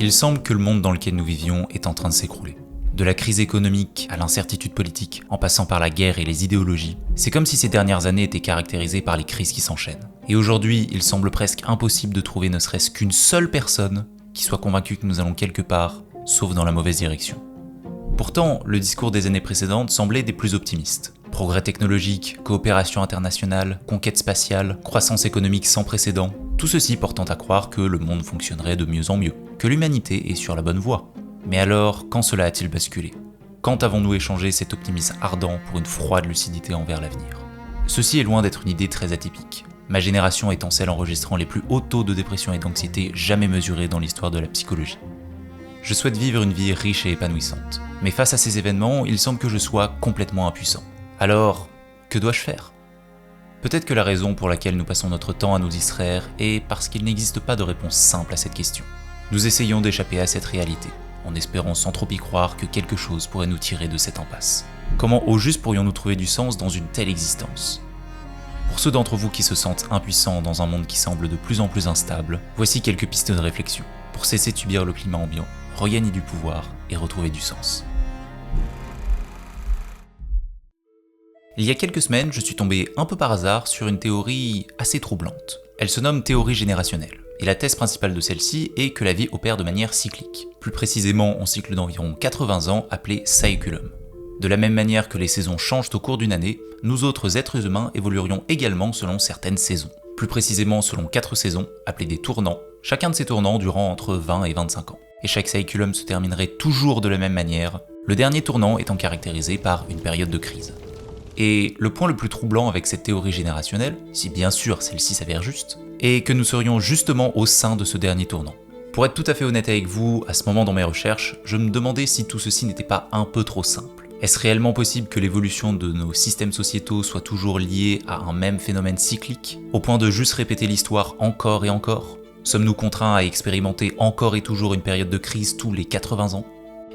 Il semble que le monde dans lequel nous vivions est en train de s'écrouler. De la crise économique à l'incertitude politique, en passant par la guerre et les idéologies, c'est comme si ces dernières années étaient caractérisées par les crises qui s'enchaînent. Et aujourd'hui, il semble presque impossible de trouver ne serait-ce qu'une seule personne qui soit convaincue que nous allons quelque part, sauf dans la mauvaise direction. Pourtant, le discours des années précédentes semblait des plus optimistes. Progrès technologique, coopération internationale, conquête spatiale, croissance économique sans précédent, tout ceci portant à croire que le monde fonctionnerait de mieux en mieux, que l'humanité est sur la bonne voie. Mais alors, quand cela a-t-il basculé ? Quand avons-nous échangé cet optimisme ardent pour une froide lucidité envers l'avenir ? Ceci est loin d'être une idée très atypique. Ma génération étant celle enregistrant les plus hauts taux de dépression et d'anxiété jamais mesurés dans l'histoire de la psychologie. Je souhaite vivre une vie riche et épanouissante. Mais face à ces événements, il semble que je sois complètement impuissant. Alors, que dois-je faire ? Peut-être que la raison pour laquelle nous passons notre temps à nous distraire est parce qu'il n'existe pas de réponse simple à cette question. Nous essayons d'échapper à cette réalité, en espérant sans trop y croire que quelque chose pourrait nous tirer de cette impasse. Comment au juste pourrions-nous trouver du sens dans une telle existence ? Pour ceux d'entre vous qui se sentent impuissants dans un monde qui semble de plus en plus instable, voici quelques pistes de réflexion pour cesser de subir le climat ambiant, regagner du pouvoir et retrouver du sens. Il y a quelques semaines, je suis tombé un peu par hasard sur une théorie assez troublante. Elle se nomme théorie générationnelle, et la thèse principale de celle-ci est que la vie opère de manière cyclique, plus précisément en cycle d'environ 80 ans appelé saeculum. De la même manière que les saisons changent au cours d'une année, nous autres êtres humains évoluerions également selon certaines saisons, plus précisément selon 4 saisons, appelées des tournants, chacun de ces tournants durant entre 20 et 25 ans. Et chaque saeculum se terminerait toujours de la même manière, le dernier tournant étant caractérisé par une période de crise. Et le point le plus troublant avec cette théorie générationnelle, si bien sûr celle-ci s'avère juste, est que nous serions justement au sein de ce dernier tournant. Pour être tout à fait honnête avec vous, à ce moment dans mes recherches, je me demandais si tout ceci n'était pas un peu trop simple. Est-ce réellement possible que l'évolution de nos systèmes sociétaux soit toujours liée à un même phénomène cyclique, au point de juste répéter l'histoire encore et encore ? Sommes-nous contraints à expérimenter encore et toujours une période de crise tous les 80 ans ?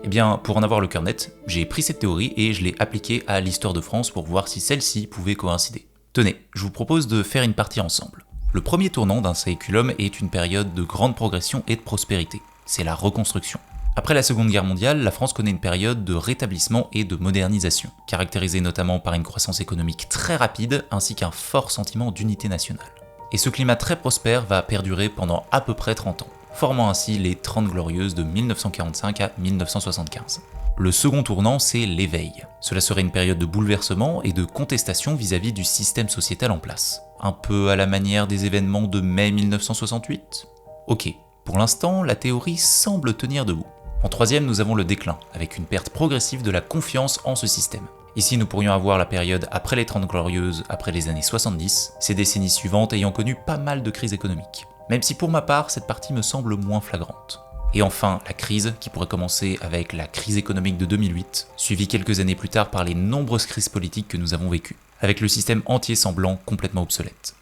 Eh bien, pour en avoir le cœur net, j'ai pris cette théorie et je l'ai appliquée à l'histoire de France pour voir si celle-ci pouvait coïncider. Tenez, je vous propose de faire une partie ensemble. Le premier tournant d'un saeculum est une période de grande progression et de prospérité. C'est la reconstruction. Après la Seconde Guerre mondiale, la France connaît une période de rétablissement et de modernisation, caractérisée notamment par une croissance économique très rapide ainsi qu'un fort sentiment d'unité nationale. Et ce climat très prospère va perdurer pendant à peu près 30 ans, formant ainsi les 30 glorieuses de 1945 à 1975. Le second tournant, c'est l'éveil. Cela serait une période de bouleversement et de contestation vis-à-vis du système sociétal en place. Un peu à la manière des événements de mai 1968 ? Ok, pour l'instant, la théorie semble tenir debout. En troisième, nous avons le déclin, avec une perte progressive de la confiance en ce système. Ici, nous pourrions avoir la période après les 30 glorieuses, après les années 70, ces décennies suivantes ayant connu pas mal de crises économiques. Même si pour ma part, cette partie me semble moins flagrante. Et enfin, la crise, qui pourrait commencer avec la crise économique de 2008, suivie quelques années plus tard par les nombreuses crises politiques que nous avons vécues, avec le système entier semblant complètement obsolète.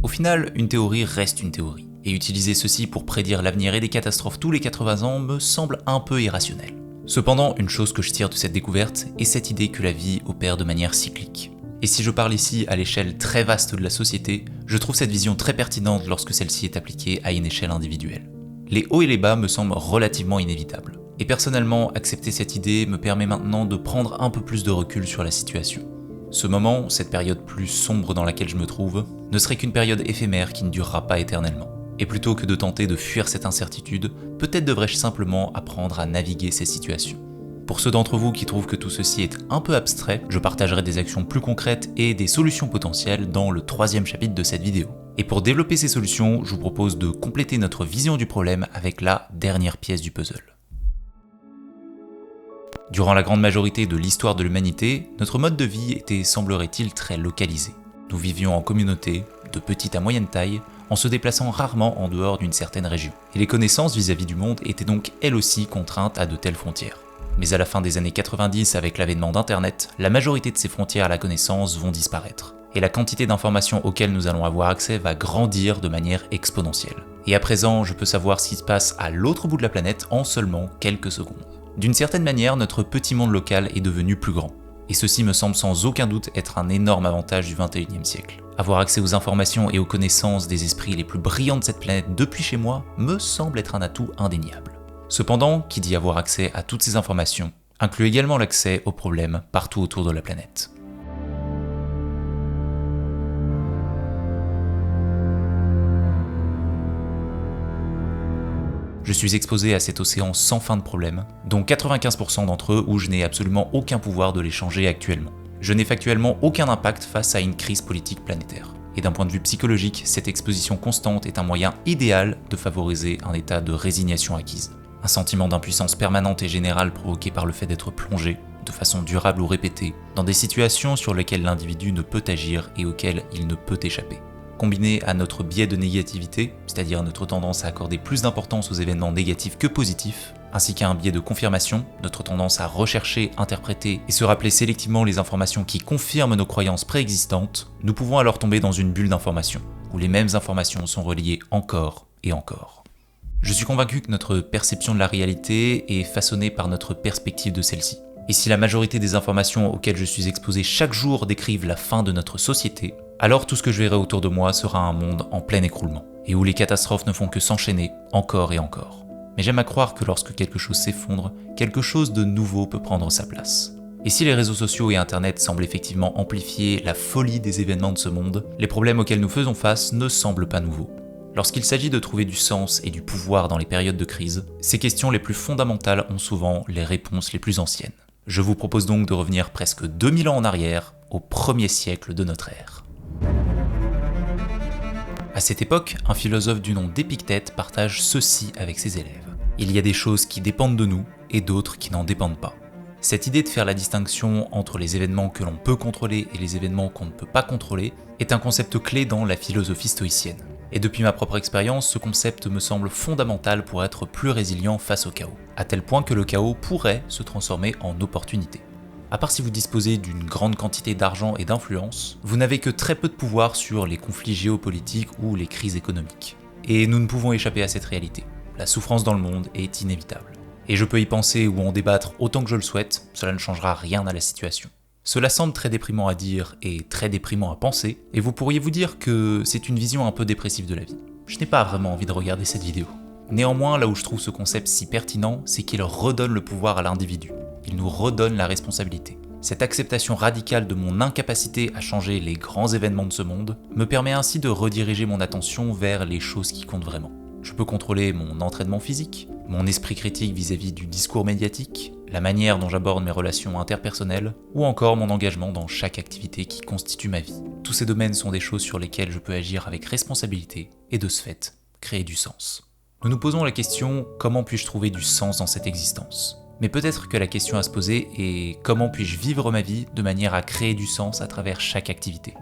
Au final, une théorie reste une théorie, et utiliser ceci pour prédire l'avenir et des catastrophes tous les 80 ans me semble un peu irrationnel. Cependant, une chose que je tire de cette découverte est cette idée que la vie opère de manière cyclique. Et si je parle ici à l'échelle très vaste de la société, je trouve cette vision très pertinente lorsque celle-ci est appliquée à une échelle individuelle. Les hauts et les bas me semblent relativement inévitables. Et personnellement, accepter cette idée me permet maintenant de prendre un peu plus de recul sur la situation. Ce moment, cette période plus sombre dans laquelle je me trouve, ne serait qu'une période éphémère qui ne durera pas éternellement. Et plutôt que de tenter de fuir cette incertitude, peut-être devrais-je simplement apprendre à naviguer ces situations. Pour ceux d'entre vous qui trouvent que tout ceci est un peu abstrait, je partagerai des actions plus concrètes et des solutions potentielles dans le 3e chapitre de cette vidéo. Et pour développer ces solutions, je vous propose de compléter notre vision du problème avec la dernière pièce du puzzle. Durant la grande majorité de l'histoire de l'humanité, notre mode de vie était, semblerait-il, très localisé. Nous vivions en communauté, de petite à moyenne taille, en se déplaçant rarement en dehors d'une certaine région. Et les connaissances vis-à-vis du monde étaient donc elles aussi contraintes à de telles frontières. Mais à la fin des années 90, avec l'avènement d'Internet, la majorité de ces frontières à la connaissance vont disparaître. Et la quantité d'informations auxquelles nous allons avoir accès va grandir de manière exponentielle. Et à présent, je peux savoir ce qui se passe à l'autre bout de la planète en seulement quelques secondes. D'une certaine manière, notre petit monde local est devenu plus grand. Et ceci me semble sans aucun doute être un énorme avantage du 21e siècle. Avoir accès aux informations et aux connaissances des esprits les plus brillants de cette planète depuis chez moi me semble être un atout indéniable. Cependant, qui dit avoir accès à toutes ces informations, inclut également l'accès aux problèmes partout autour de la planète. Je suis exposé à cet océan sans fin de problèmes, dont 95% d'entre eux où je n'ai absolument aucun pouvoir de les changer actuellement. Je n'ai factuellement aucun impact face à une crise politique planétaire. Et d'un point de vue psychologique, cette exposition constante est un moyen idéal de favoriser un état de résignation acquise. Un sentiment d'impuissance permanente et générale provoqué par le fait d'être plongé, de façon durable ou répétée, dans des situations sur lesquelles l'individu ne peut agir et auxquelles il ne peut échapper. Combiné à notre biais de négativité, c'est-à-dire notre tendance à accorder plus d'importance aux événements négatifs que positifs, ainsi qu'à un biais de confirmation, notre tendance à rechercher, interpréter et se rappeler sélectivement les informations qui confirment nos croyances préexistantes, nous pouvons alors tomber dans une bulle d'information, où les mêmes informations sont reliées encore et encore. Je suis convaincu que notre perception de la réalité est façonnée par notre perspective de celle-ci. Et si la majorité des informations auxquelles je suis exposé chaque jour décrivent la fin de notre société, alors tout ce que je verrai autour de moi sera un monde en plein écroulement, et où les catastrophes ne font que s'enchaîner encore et encore. Mais j'aime à croire que lorsque quelque chose s'effondre, quelque chose de nouveau peut prendre sa place. Et si les réseaux sociaux et Internet semblent effectivement amplifier la folie des événements de ce monde, les problèmes auxquels nous faisons face ne semblent pas nouveaux. Lorsqu'il s'agit de trouver du sens et du pouvoir dans les périodes de crise, ces questions les plus fondamentales ont souvent les réponses les plus anciennes. Je vous propose donc de revenir presque 2000 ans en arrière, au 1er siècle de notre ère. À cette époque, un philosophe du nom d'Épictète partage ceci avec ses élèves. Il y a des choses qui dépendent de nous et d'autres qui n'en dépendent pas. Cette idée de faire la distinction entre les événements que l'on peut contrôler et les événements qu'on ne peut pas contrôler est un concept clé dans la philosophie stoïcienne. Et depuis ma propre expérience, ce concept me semble fondamental pour être plus résilient face au chaos, à tel point que le chaos pourrait se transformer en opportunité. À part si vous disposez d'une grande quantité d'argent et d'influence, vous n'avez que très peu de pouvoir sur les conflits géopolitiques ou les crises économiques. Et nous ne pouvons échapper à cette réalité. La souffrance dans le monde est inévitable. Et je peux y penser ou en débattre autant que je le souhaite, cela ne changera rien à la situation. Cela semble très déprimant à dire et très déprimant à penser, et vous pourriez vous dire que c'est une vision un peu dépressive de la vie. Je n'ai pas vraiment envie de regarder cette vidéo. Néanmoins, là où je trouve ce concept si pertinent, c'est qu'il redonne le pouvoir à l'individu. Il nous redonne la responsabilité. Cette acceptation radicale de mon incapacité à changer les grands événements de ce monde me permet ainsi de rediriger mon attention vers les choses qui comptent vraiment. Je peux contrôler mon entraînement physique, mon esprit critique vis-à-vis du discours médiatique, la manière dont j'aborde mes relations interpersonnelles, ou encore mon engagement dans chaque activité qui constitue ma vie. Tous ces domaines sont des choses sur lesquelles je peux agir avec responsabilité et de ce fait, créer du sens. Nous nous posons la question « Comment puis-je trouver du sens dans cette existence ?» Mais peut-être que la question à se poser est « Comment puis-je vivre ma vie de manière à créer du sens à travers chaque activité ?»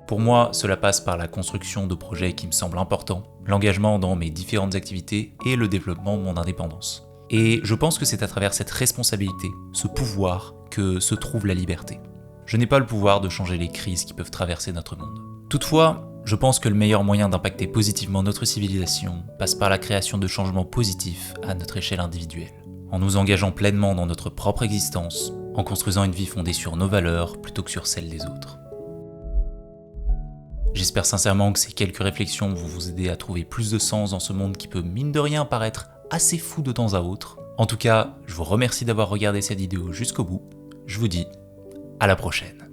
Pour moi, cela passe par la construction de projets qui me semblent importants, l'engagement dans mes différentes activités et le développement de mon indépendance. Et je pense que c'est à travers cette responsabilité, ce pouvoir, que se trouve la liberté. Je n'ai pas le pouvoir de changer les crises qui peuvent traverser notre monde. Toutefois, je pense que le meilleur moyen d'impacter positivement notre civilisation passe par la création de changements positifs à notre échelle individuelle, en nous engageant pleinement dans notre propre existence, en construisant une vie fondée sur nos valeurs plutôt que sur celles des autres. J'espère sincèrement que ces quelques réflexions vont vous aider à trouver plus de sens dans ce monde qui peut mine de rien paraître assez fou de temps à autre. En tout cas, je vous remercie d'avoir regardé cette vidéo jusqu'au bout. Je vous dis à la prochaine.